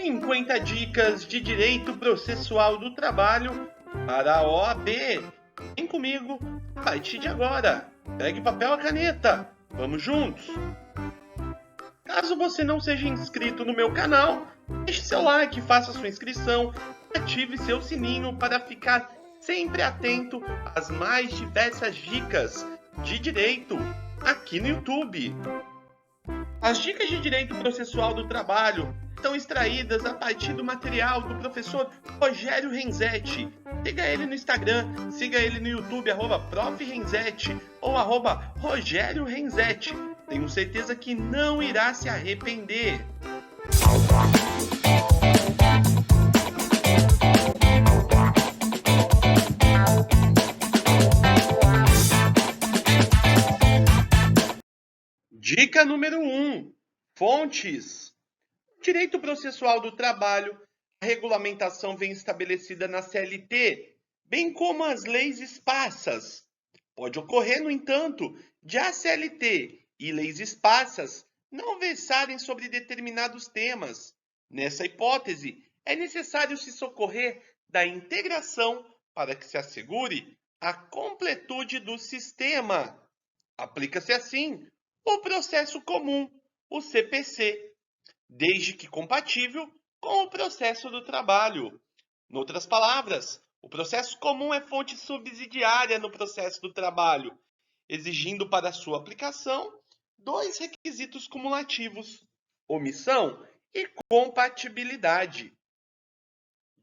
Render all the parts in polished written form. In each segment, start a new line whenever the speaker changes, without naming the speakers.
50 dicas de direito processual do trabalho para a OAB. Vem comigo a partir de agora. Pegue papel e caneta. Vamos juntos. Caso você não seja inscrito no meu canal, deixe seu like, faça sua inscrição, ative seu sininho para ficar sempre atento às mais diversas dicas de direito aqui no YouTube. As dicas de direito processual do trabalho estão extraídas a partir do material do professor Rogério Renzetti. Siga ele no Instagram, siga ele no YouTube, @profrenzetti ou @Rogério Renzetti. Tenho certeza que não irá se arrepender. Dica número 1. Fontes. Direito processual do trabalho. A regulamentação vem estabelecida na CLT, bem como as leis esparsas. Pode ocorrer, no entanto, de a CLT e leis esparsas não versarem sobre determinados temas. Nessa hipótese, é necessário se socorrer da integração para que se assegure a completude do sistema. Aplica-se assim o processo comum, o CPC, desde que compatível com o processo do trabalho. Em outras palavras, o processo comum é fonte subsidiária no processo do trabalho, exigindo para sua aplicação dois requisitos cumulativos: omissão e compatibilidade.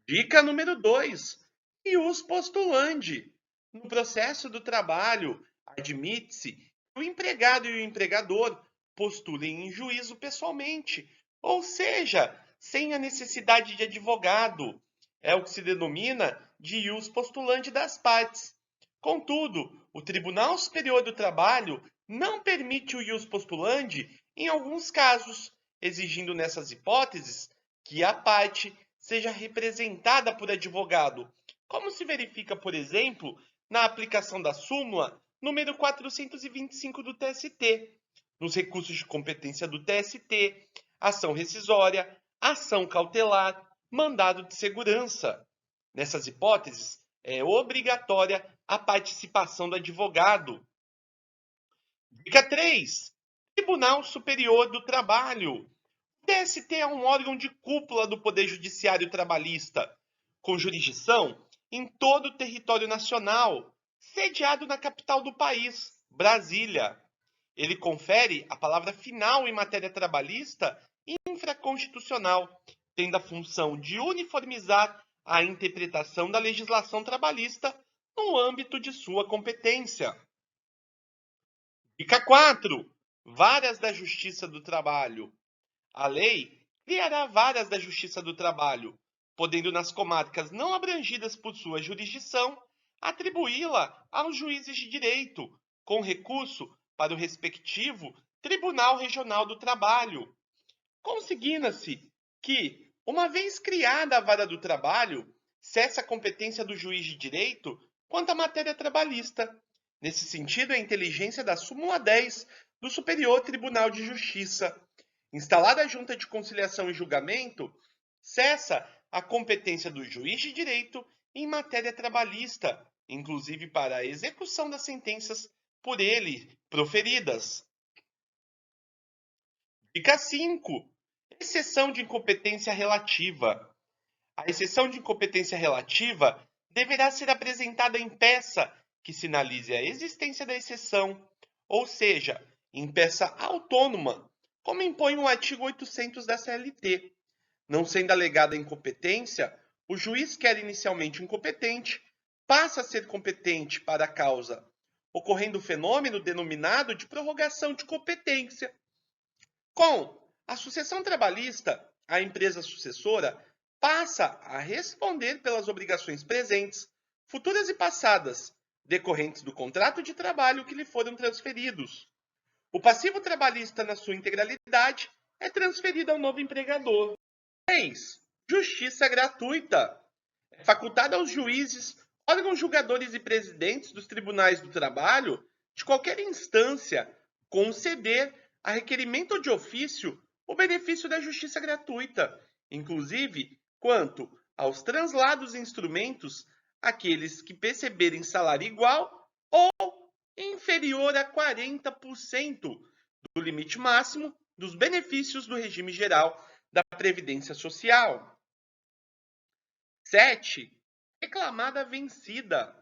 Dica número 2. Ius postulandi. No processo do trabalho, admite-se que o empregado e o empregador postulem em juízo pessoalmente, ou seja, sem a necessidade de advogado. É o que se denomina de ius postulandi das partes. Contudo, o Tribunal Superior do Trabalho não permite o ius postulandi em alguns casos, exigindo nessas hipóteses que a parte seja representada por advogado, como se verifica, por exemplo, na aplicação da súmula número 425 do TST, nos recursos de competência do TST, ação rescisória, ação cautelar, mandado de segurança. Nessas hipóteses, é obrigatória a participação do advogado. Dica 3. Tribunal Superior do Trabalho. O TST é um órgão de cúpula do Poder Judiciário Trabalhista, com jurisdição em todo o território nacional, sediado na capital do país, Brasília. Ele confere a palavra final em matéria trabalhista e infraconstitucional, tendo a função de uniformizar a interpretação da legislação trabalhista no âmbito de sua competência. Dica 4. Varas da Justiça do Trabalho. A lei criará varas da Justiça do Trabalho, podendo nas comarcas não abrangidas por sua jurisdição, atribuí-la aos juízes de direito, com recurso para o respectivo Tribunal Regional do Trabalho. Consigna-se que, uma vez criada a vara do trabalho, cessa a competência do juiz de direito quanto à matéria trabalhista. Nesse sentido, é a inteligência da súmula 10 do Superior Tribunal de Justiça. Instalada a Junta de Conciliação e Julgamento, cessa a competência do juiz de direito em matéria trabalhista, inclusive para a execução das sentenças por ele proferidas. Dica 5. Exceção de incompetência relativa. A exceção de incompetência relativa deverá ser apresentada em peça que sinalize a existência da exceção, ou seja, em peça autônoma, como impõe o artigo 800 da CLT. Não sendo alegada a incompetência, o juiz que era inicialmente incompetente passa a ser competente para a causa, ocorrendo o fenômeno denominado de prorrogação de competência. Com a sucessão trabalhista, a empresa sucessora passa a responder pelas obrigações presentes, futuras e passadas, decorrentes do contrato de trabalho que lhe foram transferidos. O passivo trabalhista, na sua integralidade, é transferido ao novo empregador. 3. Justiça gratuita. É facultada aos juízes, órgãos julgadores e presidentes dos tribunais do trabalho, de qualquer instância, conceder, a requerimento ou de ofício, o benefício da justiça gratuita, inclusive quanto aos translados instrumentos, aqueles que perceberem salário igual ou inferior a 40% do limite máximo dos benefícios do regime geral da Previdência Social. 7. Reclamada vencida.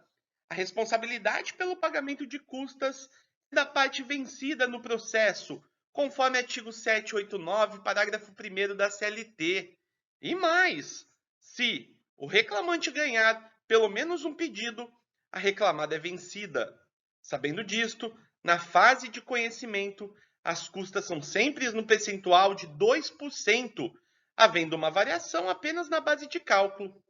A responsabilidade pelo pagamento de custas da parte vencida no processo, conforme artigo 789, parágrafo 1º da CLT. E mais, se o reclamante ganhar pelo menos um pedido, a reclamada é vencida. Sabendo disto, na fase de conhecimento, as custas são sempre no percentual de 2%, havendo uma variação apenas na base de cálculo.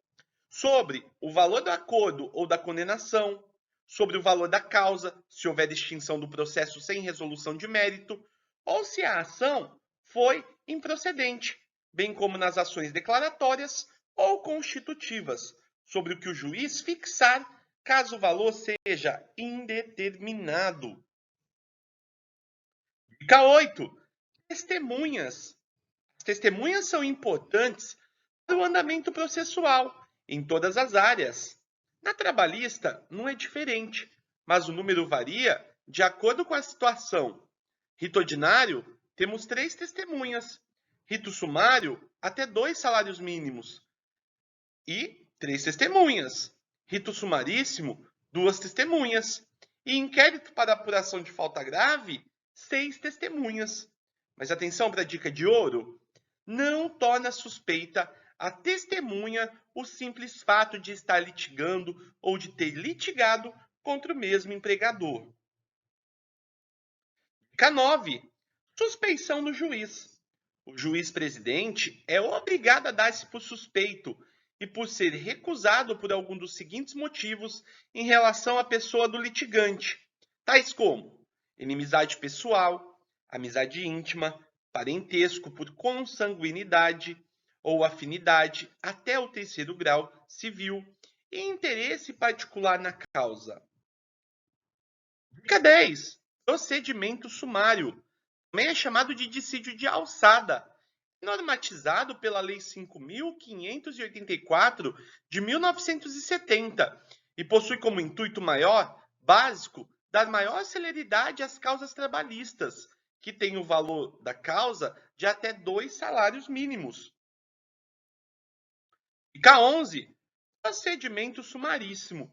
Sobre o valor do acordo ou da condenação, sobre o valor da causa, se houver extinção do processo sem resolução de mérito, ou se a ação foi improcedente, bem como nas ações declaratórias ou constitutivas, sobre o que o juiz fixar, caso o valor seja indeterminado. Dica 8. Testemunhas. As testemunhas são importantes para o andamento processual em todas as áreas. Na trabalhista, não é diferente, mas o número varia de acordo com a situação. Rito ordinário, temos 3 testemunhas. Rito sumário, até 2 salários mínimos. E 3 testemunhas. Rito sumaríssimo, 2 testemunhas. E inquérito para apuração de falta grave, 6 testemunhas. Mas atenção para a dica de ouro: não torna suspeita a testemunha o simples fato de estar litigando ou de ter litigado contra o mesmo empregador. Dica 9. Suspeição do juiz. O juiz presidente é obrigado a dar-se por suspeito e por ser recusado por algum dos seguintes motivos em relação à pessoa do litigante, tais como inimizade pessoal, amizade íntima, parentesco por consanguinidade ou afinidade até o 3º grau civil e interesse particular na causa. Dica 10. Procedimento sumário. Também é chamado de dissídio de alçada, normatizado pela Lei 5.584 de 1970 e possui como intuito maior, básico, dar maior celeridade às causas trabalhistas, que têm o valor da causa de até 2 salários mínimos. Dica 11. Procedimento sumaríssimo.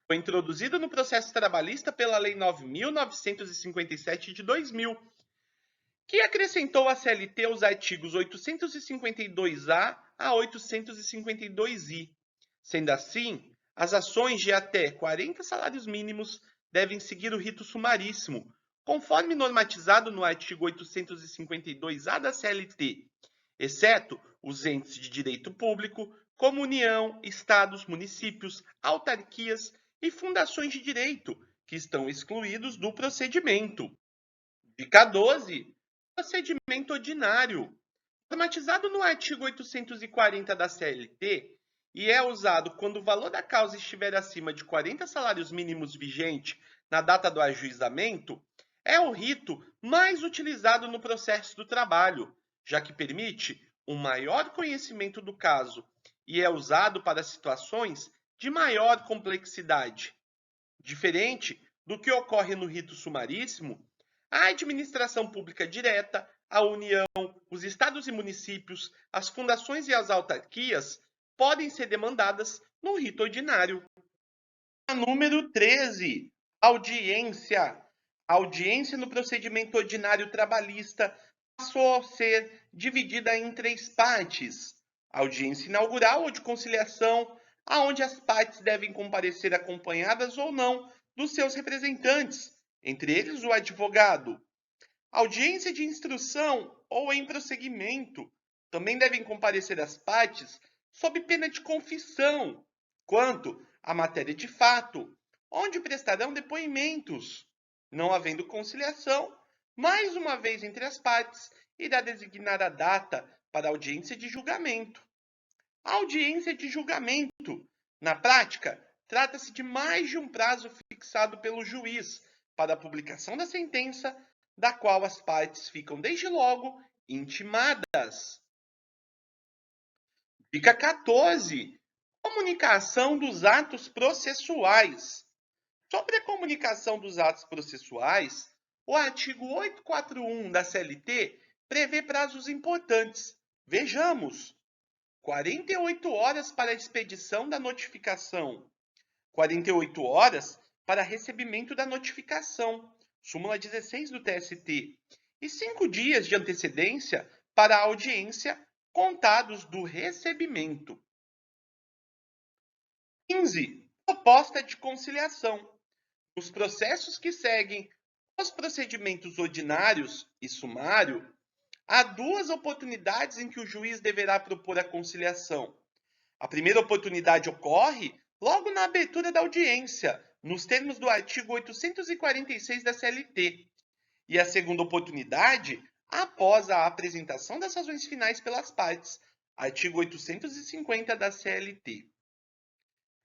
Foi introduzido no processo trabalhista pela Lei 9.957 de 2000, que acrescentou à CLT os artigos 852-A a 852-I. Sendo assim, as ações de até 40 salários mínimos devem seguir o rito sumaríssimo, conforme normatizado no artigo 852-A da CLT, exceto os entes de direito público, como União, Estados, municípios, autarquias e fundações de direito, que estão excluídos do procedimento. Dica 12. Procedimento ordinário. Normatizado no artigo 840 da CLT e é usado quando o valor da causa estiver acima de 40 salários mínimos vigente na data do ajuizamento, é o rito mais utilizado no processo do trabalho, já que permite um maior conhecimento do caso e é usado para situações de maior complexidade. Diferente do que ocorre no rito sumaríssimo, a administração pública direta, a União, os estados e municípios, as fundações e as autarquias podem ser demandadas no rito ordinário. Número 13. Audiência. A audiência no procedimento ordinário trabalhista passou a ser dividida em 3 partes. A audiência inaugural ou de conciliação, aonde as partes devem comparecer acompanhadas ou não dos seus representantes, entre eles o advogado. Audiência de instrução ou em prosseguimento. Também devem comparecer as partes sob pena de confissão, quanto à matéria de fato, onde prestarão depoimentos. Não havendo conciliação, mais uma vez entre as partes, irá designar a data para a audiência de julgamento. A audiência de julgamento, na prática, trata-se de mais de um prazo fixado pelo juiz para a publicação da sentença, da qual as partes ficam desde logo intimadas. Dica 14. Comunicação dos atos processuais. Sobre a comunicação dos atos processuais, o artigo 841 da CLT prevê prazos importantes. Vejamos: 48 horas para a expedição da notificação, 48 horas para recebimento da notificação, súmula 16 do TST, e 5 dias de antecedência para a audiência, contados do recebimento. 15. Proposta de conciliação. Nos processos que seguem os procedimentos ordinários e sumário, há duas oportunidades em que o juiz deverá propor a conciliação. A primeira oportunidade ocorre logo na abertura da audiência, nos termos do artigo 846 da CLT, e a segunda oportunidade após a apresentação das razões finais pelas partes, artigo 850 da CLT.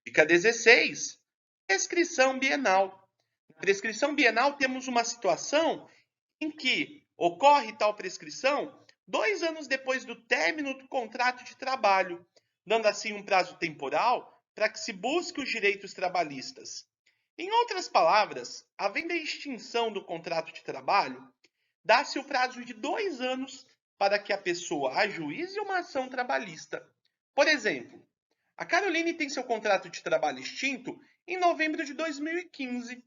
Dica 16. Prescrição bienal. Na prescrição bienal, temos uma situação em que ocorre tal prescrição 2 anos depois do término do contrato de trabalho, dando assim um prazo temporal para que se busque os direitos trabalhistas. Em outras palavras, havendo a extinção do contrato de trabalho, dá-se o prazo de 2 anos para que a pessoa ajuize uma ação trabalhista. Por exemplo, a Caroline tem seu contrato de trabalho extinto em novembro de 2015.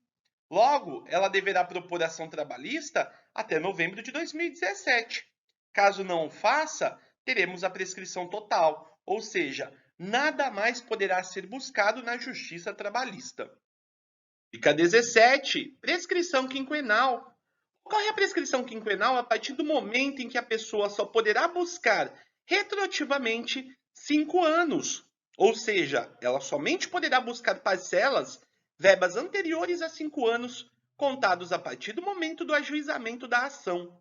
Logo, ela deverá propor ação trabalhista até novembro de 2017. Caso não o faça, teremos a prescrição total, ou seja, nada mais poderá ser buscado na Justiça Trabalhista. Dica 17. Prescrição quinquenal. Ocorre a prescrição quinquenal a partir do momento em que a pessoa só poderá buscar retroativamente 5 anos, ou seja, ela somente poderá buscar parcelas, verbas anteriores a 5 anos, contados a partir do momento do ajuizamento da ação.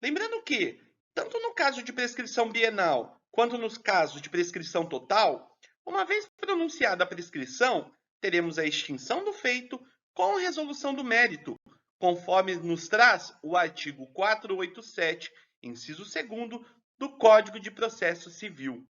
Lembrando que, tanto no caso de prescrição bienal, quanto nos casos de prescrição total, uma vez pronunciada a prescrição, teremos a extinção do feito com resolução do mérito, conforme nos traz o artigo 487, inciso 2º do Código de Processo Civil.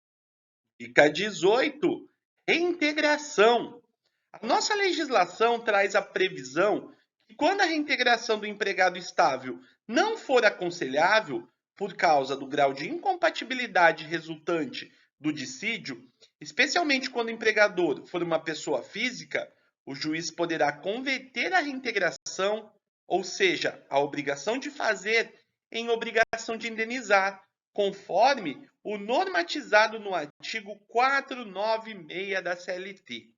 Dica 18. Reintegração. A nossa legislação traz a previsão que quando a reintegração do empregado estável não for aconselhável, por causa do grau de incompatibilidade resultante do dissídio, especialmente quando o empregador for uma pessoa física, o juiz poderá converter a reintegração, ou seja, a obrigação de fazer, em obrigação de indenizar, conforme o normatizado no artigo 496 da CLT.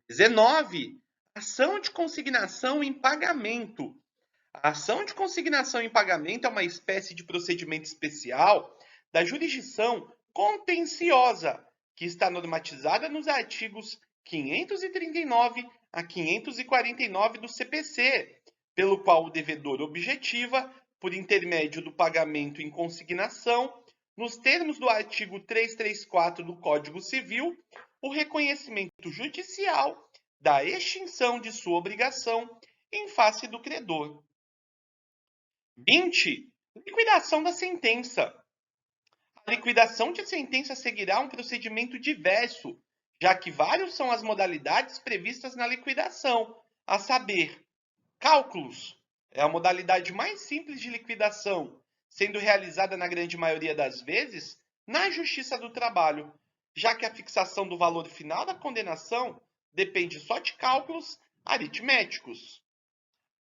19. Ação de consignação em pagamento. A ação de consignação em pagamento é uma espécie de procedimento especial da jurisdição contenciosa, que está normatizada nos artigos 539 a 549 do CPC, pelo qual o devedor objetiva, por intermédio do pagamento em consignação, nos termos do artigo 334 do Código Civil, o reconhecimento judicial da extinção de sua obrigação em face do credor. 20. Liquidação da sentença. A liquidação de sentença seguirá um procedimento diverso, já que várias são as modalidades previstas na liquidação, a saber, cálculos é a modalidade mais simples de liquidação, sendo realizada na grande maioria das vezes na Justiça do Trabalho, já que a fixação do valor final da condenação depende só de cálculos aritméticos.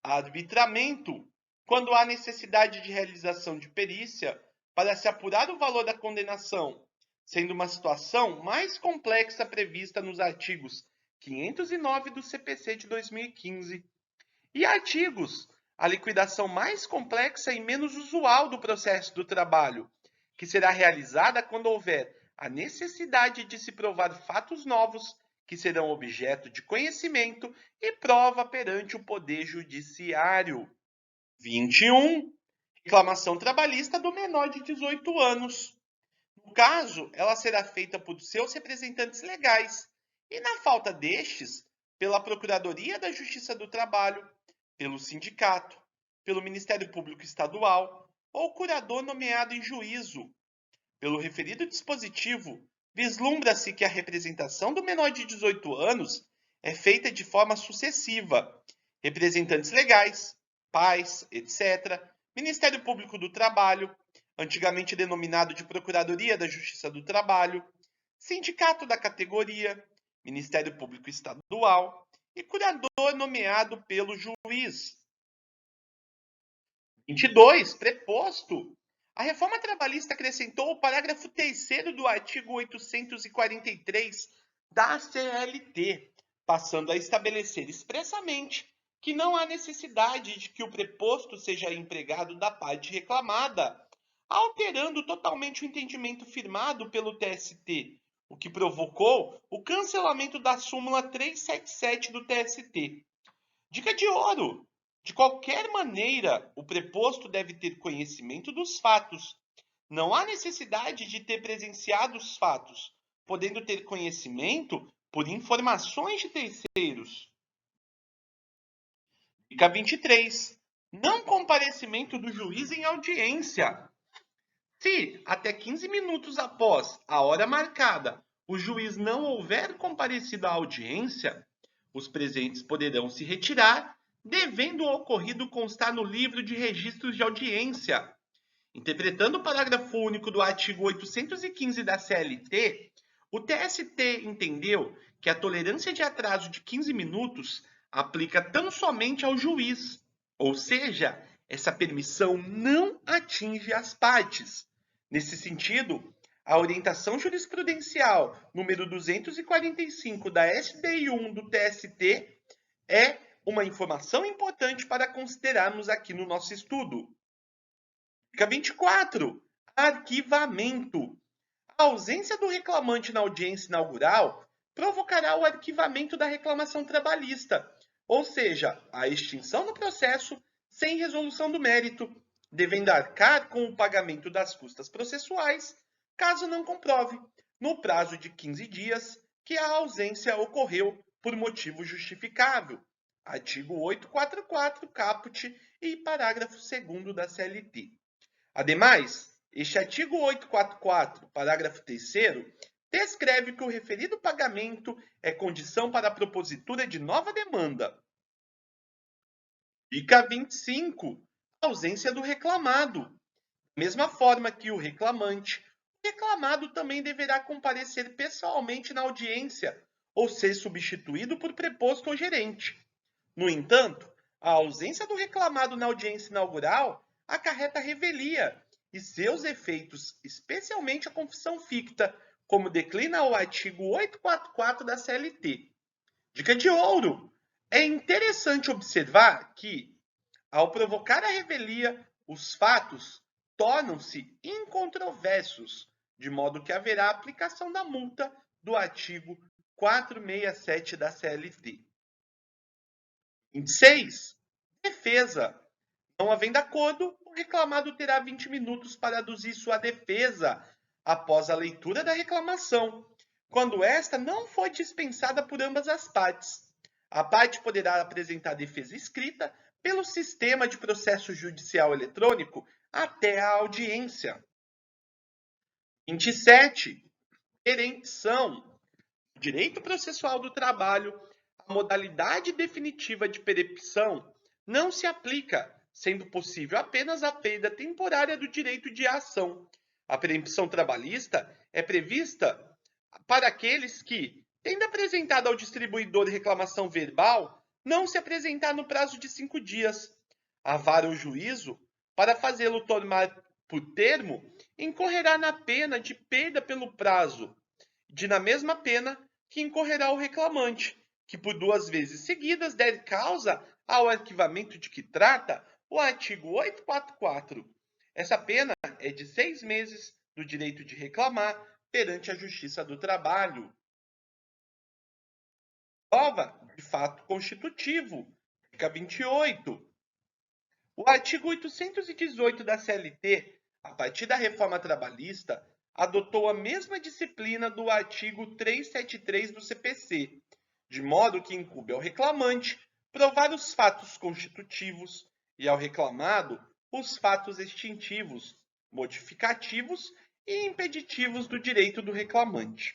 Arbitramento, quando há necessidade de realização de perícia para se apurar o valor da condenação, sendo uma situação mais complexa prevista nos artigos 509 do CPC de 2015. E artigos, a liquidação mais complexa e menos usual do processo do trabalho, que será realizada quando houver a necessidade de se provar fatos novos que serão objeto de conhecimento e prova perante o Poder Judiciário. 21. Reclamação trabalhista do menor de 18 anos. No caso, ela será feita por seus representantes legais e, na falta destes, pela Procuradoria da Justiça do Trabalho, pelo sindicato, pelo Ministério Público Estadual ou curador nomeado em juízo. Pelo referido dispositivo, vislumbra-se que a representação do menor de 18 anos é feita de forma sucessiva. Representantes legais, pais, etc., Ministério Público do Trabalho, antigamente denominado de Procuradoria da Justiça do Trabalho, sindicato da categoria, Ministério Público Estadual e curador nomeado pelo juiz. 22. Preposto. A reforma trabalhista acrescentou o parágrafo 3º do artigo 843 da CLT, passando a estabelecer expressamente que não há necessidade de que o preposto seja empregado da parte reclamada, alterando totalmente o entendimento firmado pelo TST, o que provocou o cancelamento da súmula 377 do TST. Dica de ouro! De qualquer maneira, o preposto deve ter conhecimento dos fatos. Não há necessidade de ter presenciado os fatos, podendo ter conhecimento por informações de terceiros. Dica 23. Não comparecimento do juiz em audiência. Se, até 15 minutos após a hora marcada, o juiz não houver comparecido à audiência, os presentes poderão se retirar, devendo o ocorrido constar no livro de registros de audiência. Interpretando o parágrafo único do artigo 815 da CLT, o TST entendeu que a tolerância de atraso de 15 minutos aplica tão somente ao juiz, ou seja, essa permissão não atinge as partes. Nesse sentido, a orientação jurisprudencial número 245 da SDI 1 do TST é uma informação importante para considerarmos aqui no nosso estudo. Dica 24. Arquivamento. A ausência do reclamante na audiência inaugural provocará o arquivamento da reclamação trabalhista, ou seja, a extinção do processo sem resolução do mérito, devendo arcar com o pagamento das custas processuais, caso não comprove, no prazo de 15 dias, que a ausência ocorreu por motivo justificável. Artigo 844, caput e parágrafo 2º da CLT. Ademais, este artigo 844, parágrafo 3º, descreve que o referido pagamento é condição para a propositura de nova demanda. Dica 25. Ausência do reclamado. Da mesma forma que o reclamante, o reclamado também deverá comparecer pessoalmente na audiência ou ser substituído por preposto ou gerente. No entanto, a ausência do reclamado na audiência inaugural acarreta revelia e seus efeitos, especialmente a confissão ficta, como declina o artigo 844 da CLT. Dica de ouro! É interessante observar que, ao provocar a revelia, os fatos tornam-se incontroversos, de modo que haverá aplicação da multa do artigo 467 da CLT. 26. Defesa. Não havendo acordo, o reclamado terá 20 minutos para aduzir sua defesa após a leitura da reclamação, quando esta não for dispensada por ambas as partes. A parte poderá apresentar defesa escrita pelo sistema de processo judicial eletrônico até a audiência. 27. Perempção. Direito processual do trabalho, a modalidade definitiva de perempção não se aplica, sendo possível apenas a perda temporária do direito de ação. A perempção trabalhista é prevista para aqueles que, tendo apresentado ao distribuidor reclamação verbal, não se apresentar no prazo de 5 dias. A vara ou juízo, para fazê-lo tomar por termo, incorrerá na pena de perda pelo prazo, na mesma pena que incorrerá o reclamante, que por 2 vezes seguidas der causa ao arquivamento de que trata o artigo 844. Essa pena é de 6 meses do direito de reclamar perante a Justiça do Trabalho. Prova de fato constitutivo. Dica 28. O artigo 818 da CLT, a partir da reforma trabalhista, adotou a mesma disciplina do artigo 373 do CPC, de modo que incumbe ao reclamante provar os fatos constitutivos e ao reclamado os fatos extintivos, modificativos e impeditivos do direito do reclamante.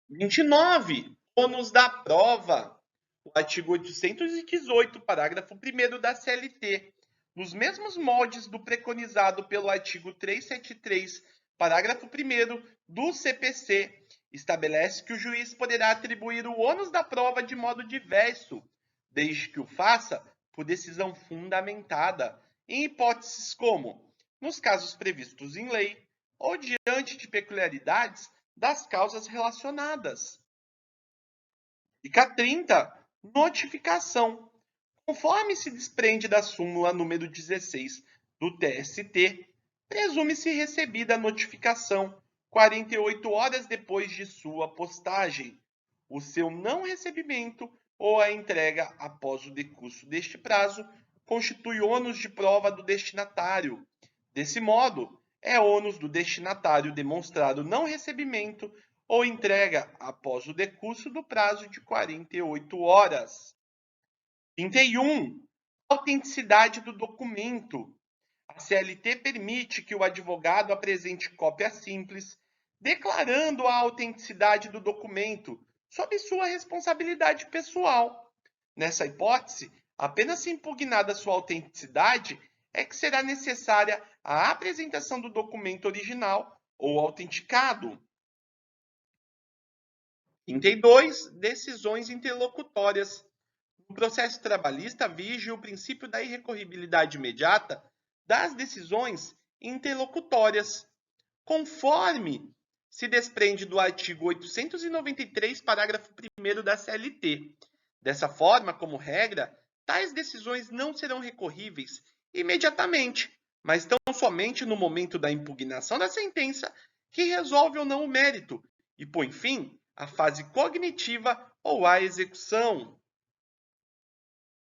29. Ônus da prova. O artigo 818, parágrafo 1º da CLT, nos mesmos moldes do preconizado pelo artigo 373, parágrafo 1º do CPC, estabelece que o juiz poderá atribuir o ônus da prova de modo diverso, desde que o faça por decisão fundamentada, em hipóteses como, nos casos previstos em lei, ou diante de peculiaridades das causas relacionadas. Dica 30. Notificação. Conforme se desprende da súmula número 16 do TST, presume-se recebida a notificação 48 horas depois de sua postagem. O seu não recebimento ou a entrega após o decurso deste prazo constitui ônus de prova do destinatário. Desse modo, é ônus do destinatário demonstrar o não recebimento ou entrega após o decurso do prazo de 48 horas. 31. Autenticidade do documento. A CLT permite que o advogado apresente cópia simples, declarando a autenticidade do documento sob sua responsabilidade pessoal. Nessa hipótese, apenas se impugnada sua autenticidade é que será necessária a apresentação do documento original ou autenticado. 32. Decisões interlocutórias. No processo trabalhista, vige o princípio da irrecorribilidade imediata das decisões interlocutórias, conforme se desprende do artigo 893, parágrafo 1º da CLT. Dessa forma, como regra, tais decisões não serão recorríveis imediatamente, mas tão somente no momento da impugnação da sentença que resolve ou não o mérito e põe fim à fase cognitiva ou à execução.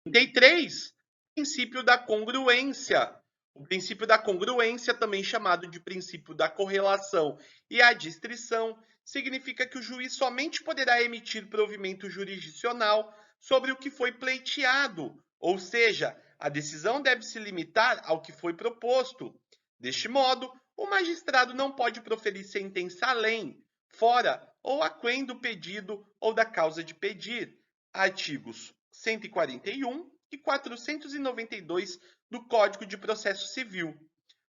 33. Princípio da congruência. O princípio da congruência, também chamado de princípio da correlação e adstrição, significa que o juiz somente poderá emitir provimento jurisdicional sobre o que foi pleiteado, ou seja, a decisão deve se limitar ao que foi proposto. Deste modo, o magistrado não pode proferir sentença além, fora ou aquém do pedido ou da causa de pedir. Artigos 141 e 492 do Código de Processo Civil,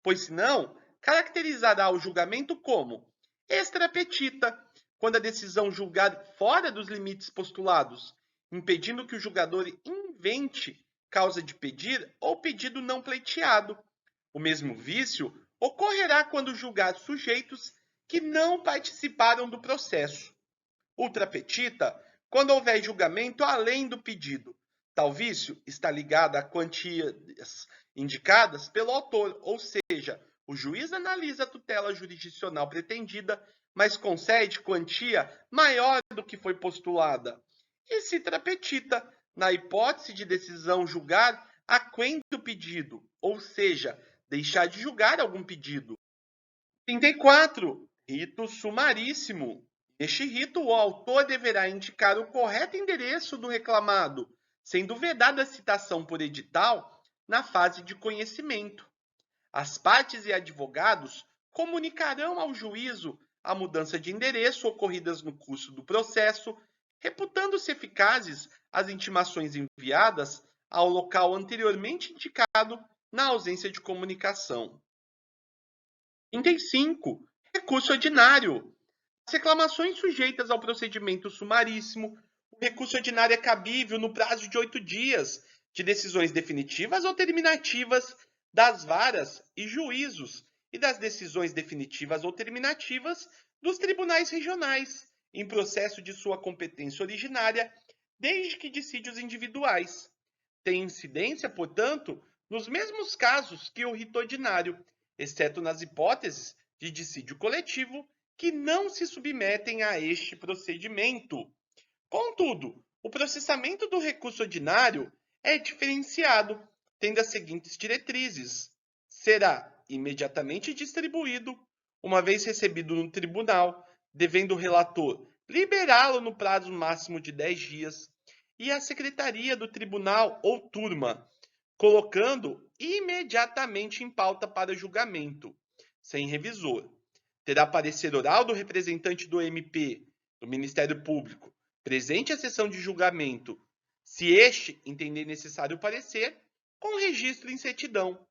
pois senão caracterizará o julgamento como extra petita, quando a decisão julgar fora dos limites postulados, impedindo que o julgador invente causa de pedir ou pedido não pleiteado. O mesmo vício ocorrerá quando julgar sujeitos que não participaram do processo. Ultra petita, quando houver julgamento além do pedido. Tal vício está ligado a quantias indicadas pelo autor, ou seja, o juiz analisa a tutela jurisdicional pretendida, mas concede quantia maior do que foi postulada. E citra petita, na hipótese de decisão julgar aquém do pedido, ou seja, deixar de julgar algum pedido. 34. Rito sumaríssimo. Neste rito, o autor deverá indicar o correto endereço do reclamado, sendo vedada a citação por edital na fase de conhecimento. As partes e advogados comunicarão ao juízo a mudança de endereço ocorridas no curso do processo, reputando-se eficazes as intimações enviadas ao local anteriormente indicado na ausência de comunicação. 35. Recurso ordinário. As reclamações sujeitas ao procedimento sumaríssimo, o recurso ordinário é cabível no prazo de 8 dias de decisões definitivas ou terminativas das varas e juízos e das decisões definitivas ou terminativas dos tribunais regionais, em processo de sua competência originária, desde que dissídios individuais. Tem incidência, portanto, nos mesmos casos que o rito ordinário, exceto nas hipóteses de dissídio coletivo que não se submetem a este procedimento. Contudo, o processamento do recurso ordinário é diferenciado, tendo as seguintes diretrizes. Será imediatamente distribuído, uma vez recebido no tribunal, devendo o relator liberá-lo no prazo máximo de 10 dias, e a secretaria do tribunal ou turma, colocando imediatamente em pauta para julgamento. sem revisor. Terá parecer oral do representante do MP, do Ministério Público, presente à sessão de julgamento, se este entender necessário o parecer, com registro em certidão.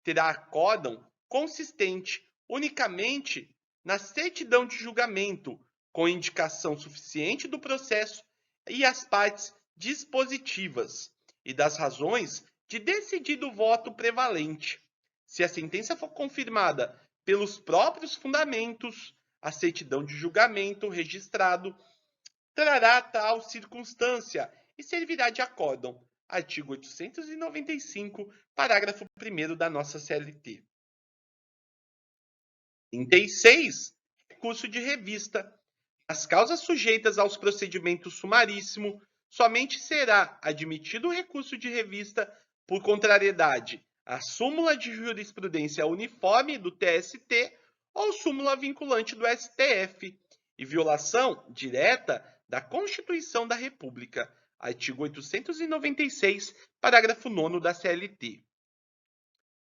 Terá acórdão consistente unicamente na certidão de julgamento, com indicação suficiente do processo e as partes dispositivas e das razões de decidido voto prevalente. Se a sentença for confirmada pelos próprios fundamentos, a certidão de julgamento registrado trará tal circunstância e servirá de acórdão. Artigo 895, parágrafo 1º da nossa CLT. 36. Recurso de revista. As causas sujeitas aos procedimentos sumaríssimo, somente será admitido o recurso de revista por contrariedade à súmula de jurisprudência uniforme do TST ou súmula vinculante do STF e violação direta da Constituição da República. Artigo 896, parágrafo 9º da CLT.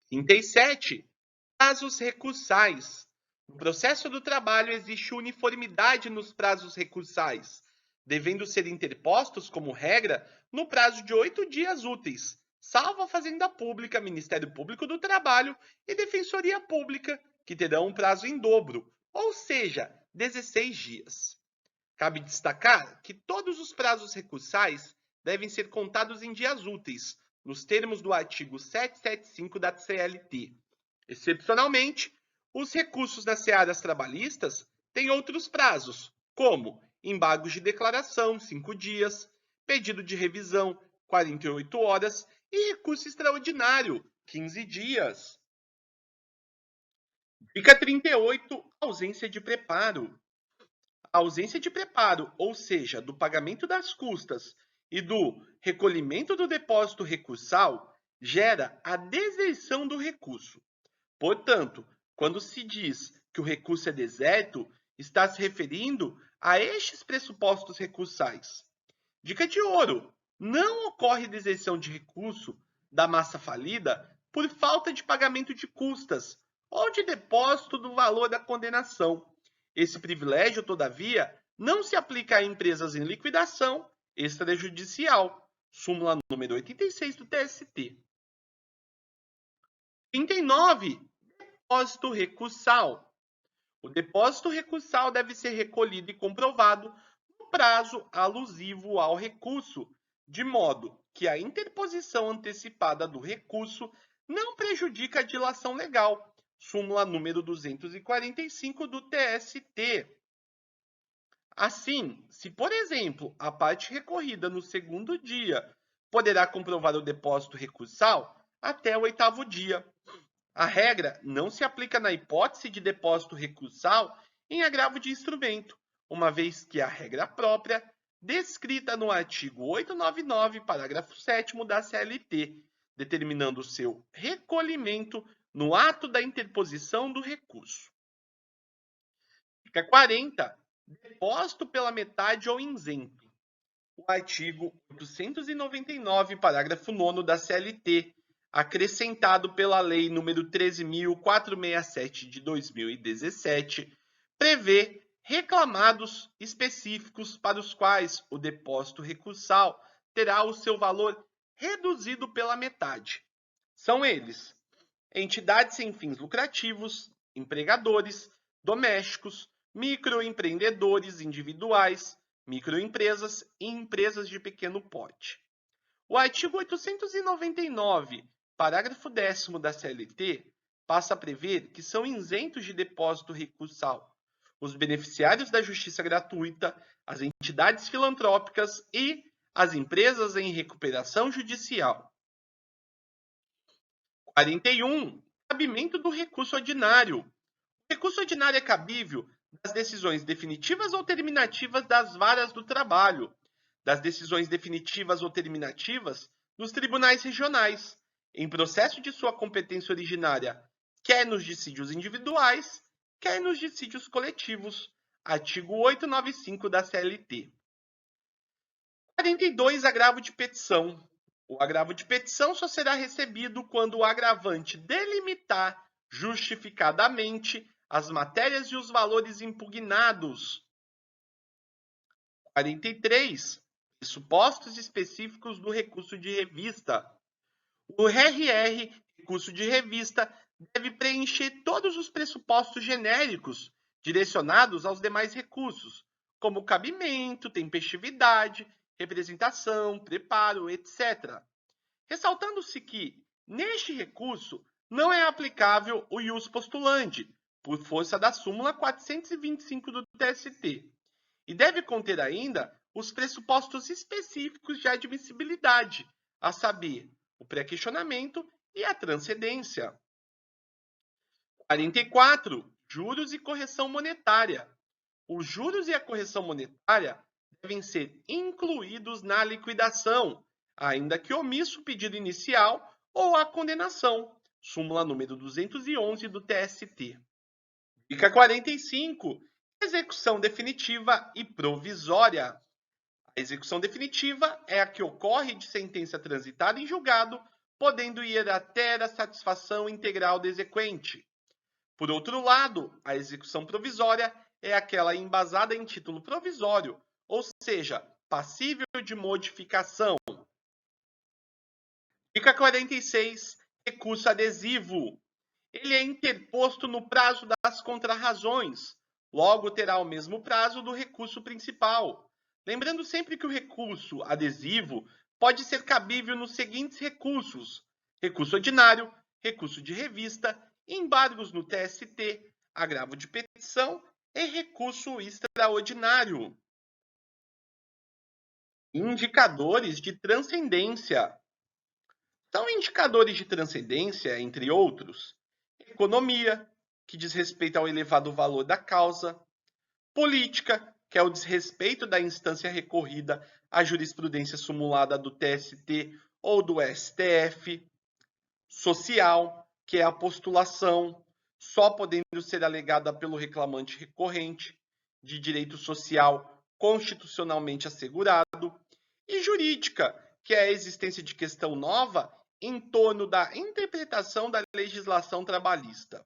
37. Prazos recursais. No processo do trabalho existe uniformidade nos prazos recursais, devendo ser interpostos, como regra, no prazo de 8 dias úteis, salvo a Fazenda Pública, Ministério Público do Trabalho e Defensoria Pública, que terão um prazo em dobro, ou seja, 16 dias. Cabe destacar que todos os prazos recursais devem ser contados em dias úteis, nos termos do artigo 775 da CLT. Excepcionalmente, os recursos nas searas trabalhistas têm outros prazos, como embargos de declaração, 5 dias, pedido de revisão, 48 horas e recurso extraordinário, 15 dias. Dica 38, ausência de preparo. A ausência de preparo, ou seja, do pagamento das custas e do recolhimento do depósito recursal, gera a deserção do recurso. Portanto, quando se diz que o recurso é deserto, está se referindo a estes pressupostos recursais. Dica de ouro: não ocorre deserção de recurso da massa falida por falta de pagamento de custas ou de depósito do valor da condenação. Esse privilégio, todavia, não se aplica a empresas em liquidação extrajudicial. Súmula número 86 do TST. 39. Depósito recursal. O depósito recursal deve ser recolhido e comprovado no prazo alusivo ao recurso, de modo que a interposição antecipada do recurso não prejudica a dilação legal. Súmula número 245 do TST. Assim, se, por exemplo, a parte recorrida no segundo dia poderá comprovar o depósito recursal até o 8º dia. A regra não se aplica na hipótese de depósito recursal em agravo de instrumento, uma vez que a regra própria, descrita no artigo 899, parágrafo 7º da CLT, determinando seu recolhimento no ato da interposição do recurso. Dica 40. Depósito pela metade ou isento. O artigo 899, parágrafo 9º da CLT, acrescentado pela Lei nº 13.467 de 2017, prevê reclamados específicos para os quais o depósito recursal terá o seu valor reduzido pela metade. São eles: entidades sem fins lucrativos, empregadores, domésticos, microempreendedores individuais, microempresas e empresas de pequeno porte. O artigo 899, parágrafo 10º da CLT, passa a prever que são isentos de depósito recursal os beneficiários da justiça gratuita, as entidades filantrópicas e as empresas em recuperação judicial. 41. Cabimento do recurso ordinário. O recurso ordinário é cabível das decisões definitivas ou terminativas das varas do trabalho, das decisões definitivas ou terminativas dos tribunais regionais, em processo de sua competência originária, quer nos dissídios individuais, quer nos dissídios coletivos. Artigo 895 da CLT. 42. Agravo de petição. O agravo de petição só será recebido quando o agravante delimitar justificadamente as matérias e os valores impugnados. 43. Pressupostos específicos do recurso de revista. O RR, recurso de revista, deve preencher todos os pressupostos genéricos direcionados aos demais recursos, como cabimento, tempestividade, representação, preparo, etc. Ressaltando-se que, neste recurso, não é aplicável o ius postulandi, por força da súmula 425 do TST, e deve conter ainda os pressupostos específicos de admissibilidade, a saber, o pré-questionamento e a transcendência. 44. Juros e correção monetária. Os juros e a correção monetária devem ser incluídos na liquidação, ainda que omisso o pedido inicial ou a condenação, súmula número 211 do TST. Dica 45. Execução definitiva e provisória. A execução definitiva é a que ocorre de sentença transitada em julgado, podendo ir até a satisfação integral do exequente. Por outro lado, a execução provisória é aquela embasada em título provisório, ou seja, passível de modificação. Dica 46. Recurso adesivo. Ele é interposto no prazo das contrarrazões, logo terá o mesmo prazo do recurso principal. Lembrando sempre que o recurso adesivo pode ser cabível nos seguintes recursos: recurso ordinário, recurso de revista, embargos no TST, agravo de petição e recurso extraordinário. Indicadores de transcendência. São indicadores de transcendência, entre outros, economia, que diz respeito ao elevado valor da causa, política, que é o desrespeito da instância recorrida à jurisprudência sumulada do TST ou do STF, social, que é a postulação, só podendo ser alegada pelo reclamante recorrente, de direito social constitucionalmente assegurado, e jurídica, que é a existência de questão nova em torno da interpretação da legislação trabalhista.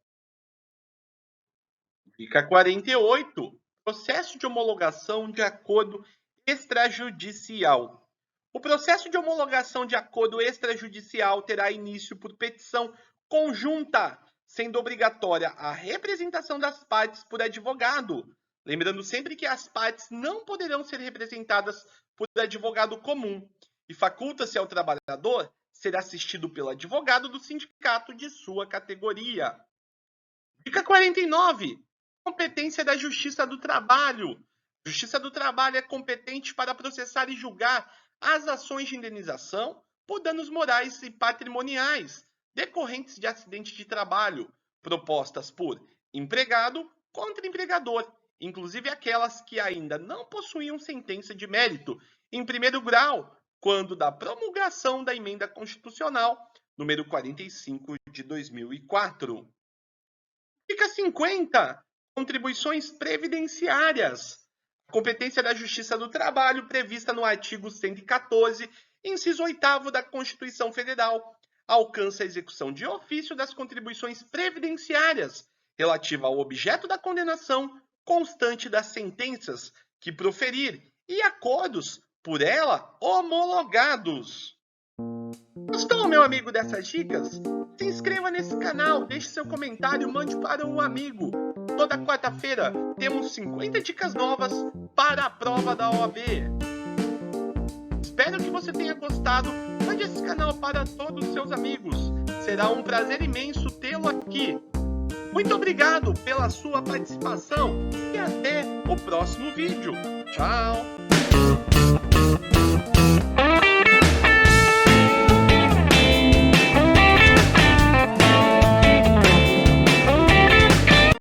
Dica 48. Processo de homologação de acordo extrajudicial. O processo de homologação de acordo extrajudicial terá início por petição conjunta, sendo obrigatória a representação das partes por advogado. Lembrando sempre que as partes não poderão ser representadas por advogado comum e faculta-se ao trabalhador ser assistido pelo advogado do sindicato de sua categoria. Dica 49. Competência da Justiça do Trabalho. A Justiça do Trabalho é competente para processar e julgar as ações de indenização por danos morais e patrimoniais decorrentes de acidente de trabalho, propostas por empregado contra empregador, inclusive aquelas que ainda não possuíam sentença de mérito em primeiro grau, quando da promulgação da Emenda Constitucional número 45 de 2004. Dica 50. Contribuições previdenciárias. A competência da Justiça do Trabalho, prevista no artigo 114, inciso 8º da Constituição Federal, alcança a execução de ofício das contribuições previdenciárias relativa ao objeto da condenação constante das sentenças que proferir e acordos por ela homologados. Gostou, meu amigo, dessas dicas? Se inscreva nesse canal, deixe seu comentário, mande para um amigo. Toda quarta-feira temos 50 dicas novas para a prova da OAB. Espero que você tenha gostado. Mande esse canal para todos os seus amigos. Será um prazer imenso tê-lo aqui. Muito obrigado pela sua participação e até o próximo vídeo. Tchau!